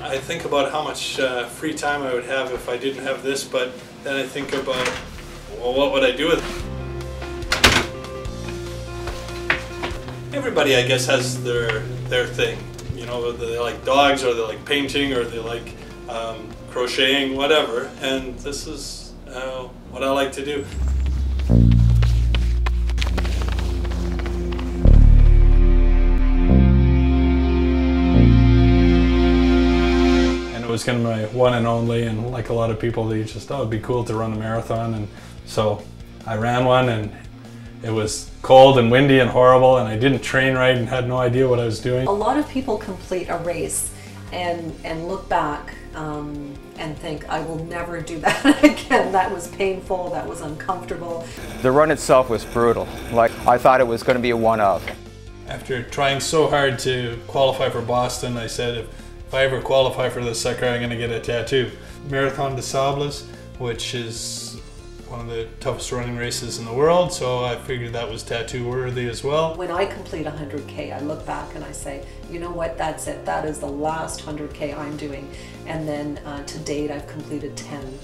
I think about how much free time I would have if I didn't have this, but then I think about, well, what would I do with it? Everybody, I guess, has their thing. You know, they like dogs, or they like painting, or they like crocheting, whatever. And this is what I like to do. And it was kind of my one and only, and like a lot of people, they just thought it'd be cool to run a marathon. And so I ran one, and it was cold and windy and horrible, and I didn't train right and had no idea what I was doing. A lot of people complete a race and look back and think, I will never do that again. That was painful, that was uncomfortable. The run itself was brutal. Like, I thought it was going to be a one-of. After trying so hard to qualify for Boston, I said, if I ever qualify for this sucker, I'm going to get a tattoo. Marathon des Sables, which is one of the toughest running races in the world, so I figured that was tattoo worthy as well. When I complete 100K, I look back and I say, you know what, that's it. That is the last 100K I'm doing. And then to date, I've completed 10.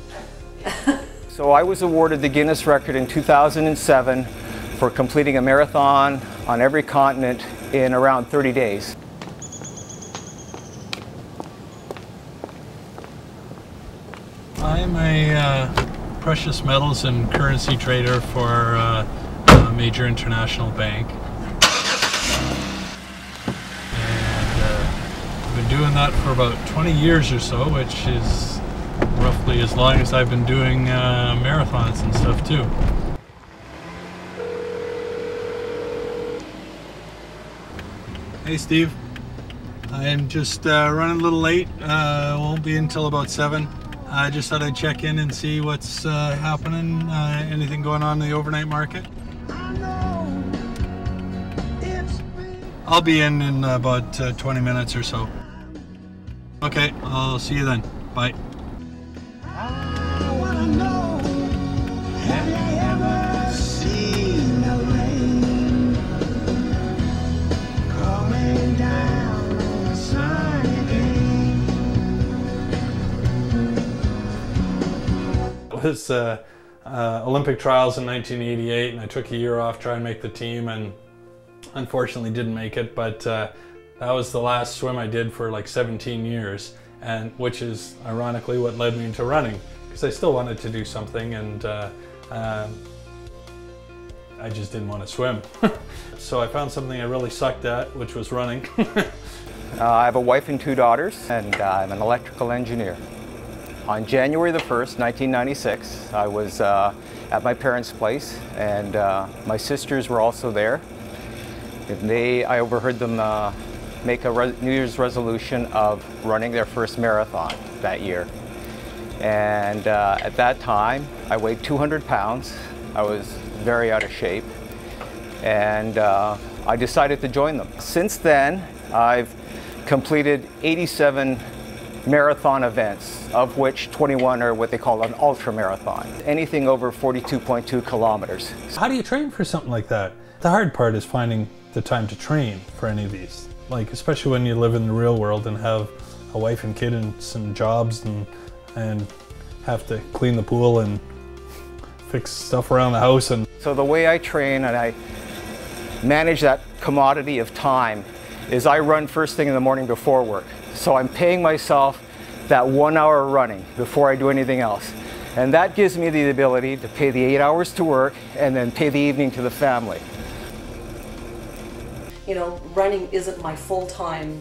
So I was awarded the Guinness record in 2007 for completing a marathon on every continent in around 30 days. I'm a precious metals and currency trader for a major international bank. And I've been doing that for about 20 years or so, which is roughly as long as I've been doing marathons and stuff too. Hey Steve, I'm just running a little late, won't be until about 7. I just thought I'd check in and see what's happening, anything going on in the overnight market. I'll be in about 20 minutes or so. Okay, I'll see you then. Bye. It was Olympic trials in 1988, and I took a year off trying to make the team, and unfortunately didn't make it, but that was the last swim I did for like 17 years, and which is ironically what led me into running, because I still wanted to do something, and I just didn't want to swim. So I found something I really sucked at, which was running. I have a wife and 2 daughters, and I'm an electrical engineer. On January the 1st, 1996, I was at my parents' place, and my sisters were also there. And I overheard them make a New Year's resolution of running their first marathon that year. And at that time, I weighed 200 pounds. I was very out of shape, and I decided to join them. Since then, I've completed 87 marathon events, of which 21 are what they call an ultra marathon. Anything over 42.2 kilometers. How do you train for something like that? The hard part is finding the time to train for any of these. Like, especially when you live in the real world and have a wife and kid and some jobs and have to clean the pool and fix stuff around the house. And so the way I train and I manage that commodity of time is I run first thing in the morning before work. So I'm paying myself that 1 hour running before I do anything else. And that gives me the ability to pay the 8 hours to work and then pay the evening to the family. You know, running isn't my full-time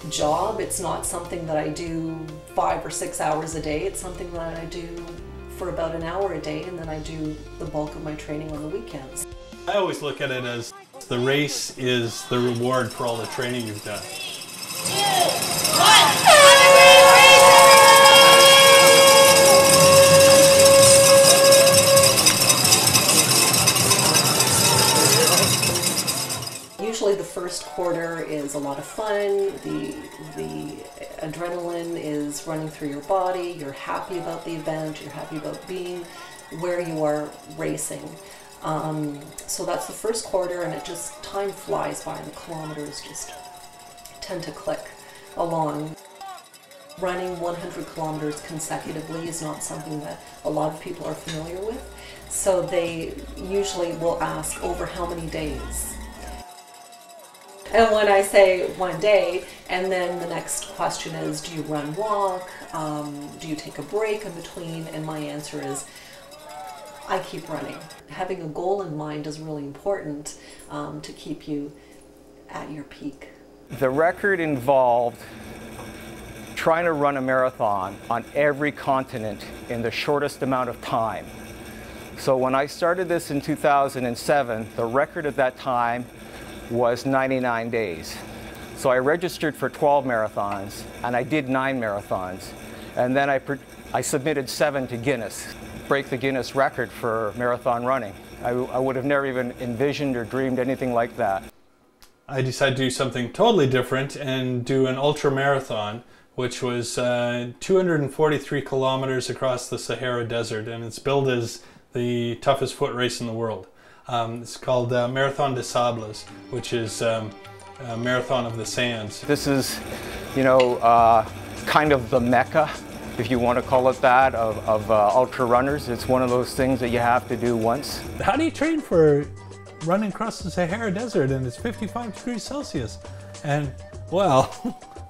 job. It's not something that I do 5 or 6 hours a day. It's something that I do for about an hour a day, and then I do the bulk of my training on the weekends. I always look at it as the race is the reward for all the training you've done. 2, 1. Usually the first quarter is a lot of fun. The adrenaline is running through your body. You're happy about the event. You're happy about being where you are racing. So that's the first quarter, and it just, time flies by and the kilometers just tend to click along. Running 100 kilometers consecutively is not something that a lot of people are familiar with. So they usually will ask, over how many days? And when I say 1 day, and then the next question is, do you run, walk? Do you take a break in between? And my answer is, I keep running. Having a goal in mind is really important to keep you at your peak. The record involved trying to run a marathon on every continent in the shortest amount of time. So when I started this in 2007, the record at that time was 99 days. So I registered for 12 marathons, and I did 9 marathons. And then I submitted 7 to Guinness, break the Guinness record for marathon running. I would have never even envisioned or dreamed anything like that. I decided to do something totally different and do an ultra marathon, which was 243 kilometers across the Sahara Desert, and it's billed as the toughest foot race in the world. It's called Marathon des Sables, which is a marathon of the sands. This is, you know, kind of the Mecca, if you want to call it that, of ultra runners. It's one of those things that you have to do once. How do you train for running across the Sahara Desert and it's 55 degrees Celsius? And, well,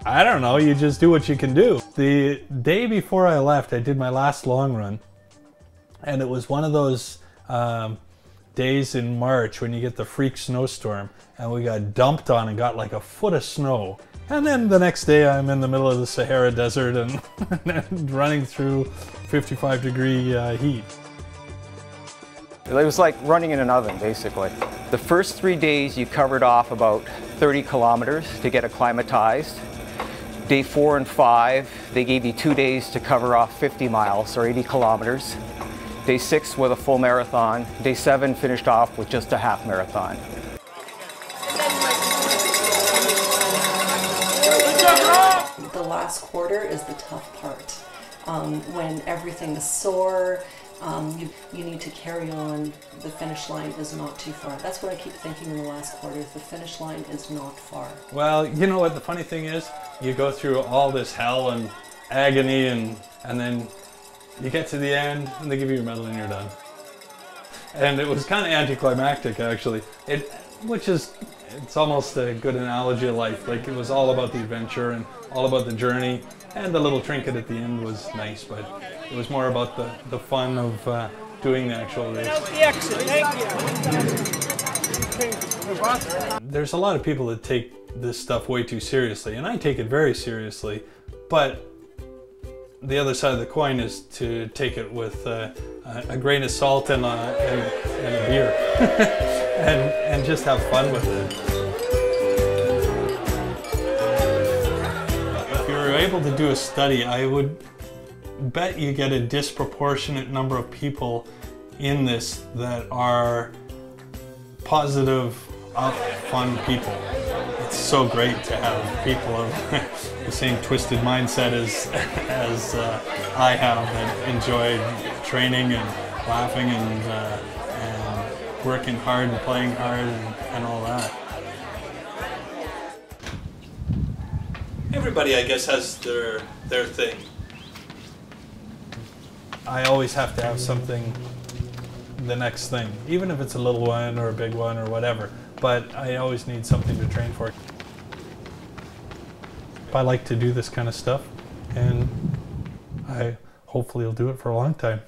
I don't know, you just do what you can do. The day before I left, I did my last long run, and it was one of those days in March when you get the freak snowstorm, and we got dumped on and got like a foot of snow. And then the next day I'm in the middle of the Sahara Desert and running through 55 degree heat. It was like running in an oven, basically. The first 3 days you covered off about 30 kilometers to get acclimatized. Day 4 and 5, they gave you 2 days to cover off 50 miles or 80 kilometers. Day 6 with a full marathon. Day 7 finished off with just a half marathon. The last quarter is the tough part. When everything is sore, you need to carry on. The finish line is not too far. That's what I keep thinking in the last quarter. The finish line is not far. Well, you know what the funny thing is? You go through all this hell and agony and then you get to the end and they give you your medal and you're done. And it was kind of anticlimactic, actually. It's almost a good analogy of life. Like, it was all about the adventure and all about the journey, and the little trinket at the end was nice, but it was more about the fun of doing the actual race. There's a lot of people that take this stuff way too seriously, and I take it very seriously, but the other side of the coin is to take it with a grain of salt and a beer and just have fun with it. If you were able to do a study, I would bet you get a disproportionate number of people in this that are positive, up, fun people. It's so great to have people of the same twisted mindset as I have, that enjoy training and laughing and working hard and playing hard and all that. Everybody, I guess, has their thing. I always have to have something, the next thing, even if it's a little one or a big one or whatever, but I always need something to train for. I like to do this kind of stuff, and I hopefully will do it for a long time.